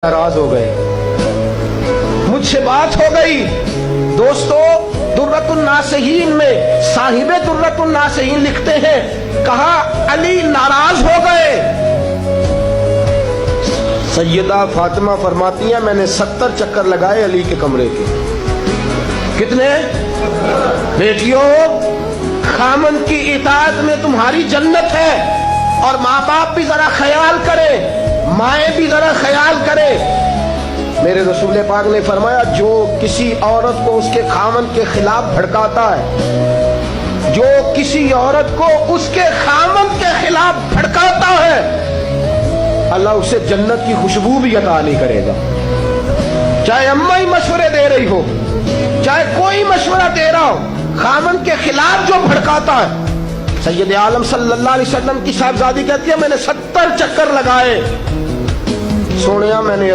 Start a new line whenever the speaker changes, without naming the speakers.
नाराज हो गए, मुझसे बात हो गई। दोस्तों, दुर्रतुन नासिहीन में साहिबे दुर्रतुन नासिहीन लिखते हैं, कहा अली नाराज हो गए। सैयदा फातिमा फरमाती हैं, मैंने 70 चक्कर लगाए अली के कमरे के। कितने? बेटियों, खामन की इताअत में तुम्हारी जन्नत है। और माँ बाप भी जरा ख्याल करें, माएँ भी जरा ख्याल करें। मेरे रसूल पाक ने फरमाया, जो किसी औरत को उसके खामन के खिलाफ भड़काता है, जो किसी औरत को उसके खामन के खिलाफ भड़काता है, अल्लाह उसे जन्नत की खुशबू भी अता नहीं करेगा। चाहे अम्मा ही मशवरे दे रही हो, चाहे कोई मशवरा दे रहा हो, खामन के खिलाफ जो भड़काता है। सैयद आलम सल्लल्लाहु अलैहि वसल्लम की साहबजादी कहती है, मैंने 70 चक्कर लगाए। सोनिया, मैंने